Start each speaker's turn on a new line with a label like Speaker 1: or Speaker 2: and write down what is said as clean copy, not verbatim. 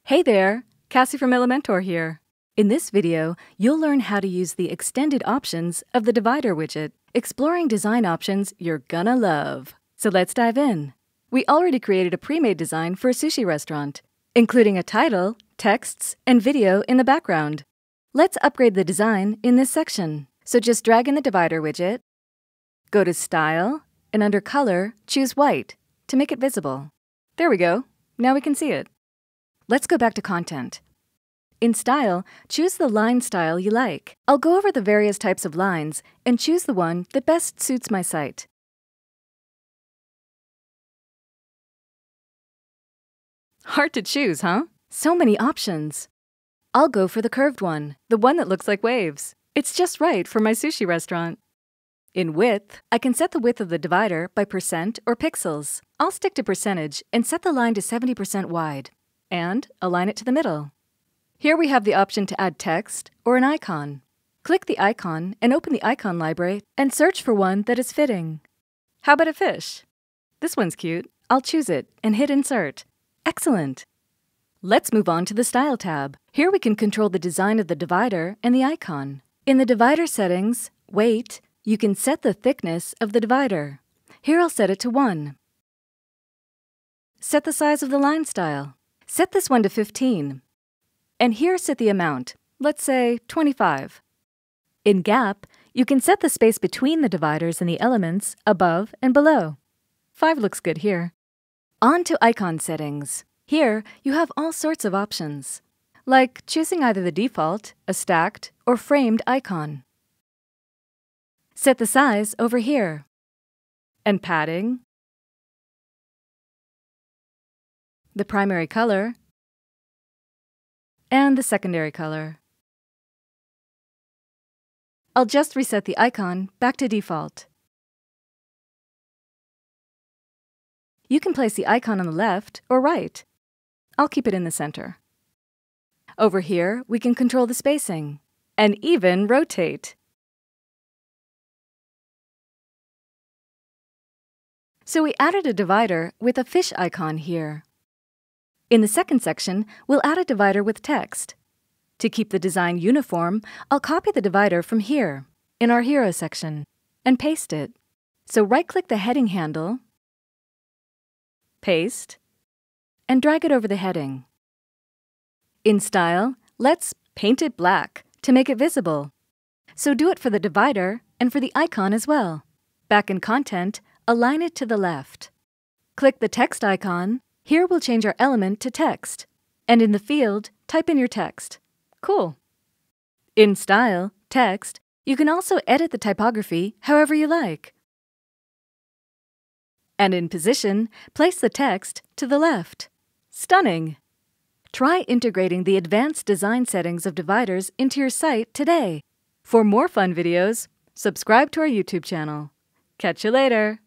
Speaker 1: Hey there, Cassie from Elementor here. In this video, you'll learn how to use the extended options of the divider widget, exploring design options you're gonna love. So let's dive in. We already created a pre-made design for a sushi restaurant, including a title, texts, and video in the background. Let's upgrade the design in this section. So just drag in the divider widget, go to Style, and under Color, choose White to make it visible. There we go. Now we can see it. Let's go back to Content. In Style, choose the line style you like. I'll go over the various types of lines and choose the one that best suits my site. Hard to choose, huh? So many options. I'll go for the curved one, the one that looks like waves. It's just right for my sushi restaurant. In Width, I can set the width of the divider by percent or pixels. I'll stick to percentage and set the line to 70% wide, and align it to the middle. Here we have the option to add text or an icon. Click the icon and open the icon library and search for one that is fitting. How about a fish? This one's cute. I'll choose it and hit Insert. Excellent! Let's move on to the Style tab. Here we can control the design of the divider and the icon. In the divider settings, Weight, you can set the thickness of the divider. Here I'll set it to 1. Set the size of the line style. Set this one to 15. And here set the amount, let's say 25. In Gap, you can set the space between the dividers and the elements above and below. 5 looks good here. On to icon settings. Here, you have all sorts of options, like choosing either the default, a stacked, or framed icon. Set the size over here. And padding, the primary color, and the secondary color. I'll just reset the icon back to default. You can place the icon on the left or right. I'll keep it in the center. Over here, we can control the spacing and even rotate. So we added a divider with a fish icon here. In the second section, we'll add a divider with text. To keep the design uniform, I'll copy the divider from here, in our Hero section, and paste it. So right-click the heading handle, paste, and drag it over the heading. In Style, let's paint it black to make it visible. So do it for the divider and for the icon as well. Back in Content, align it to the left. Click the text icon. Here we'll change our element to text. And in the field, type in your text. Cool. In Style, Text, you can also edit the typography however you like. And in Position, place the text to the left. Stunning! Try integrating the advanced design settings of dividers into your site today. For more fun videos, subscribe to our YouTube channel. Catch you later!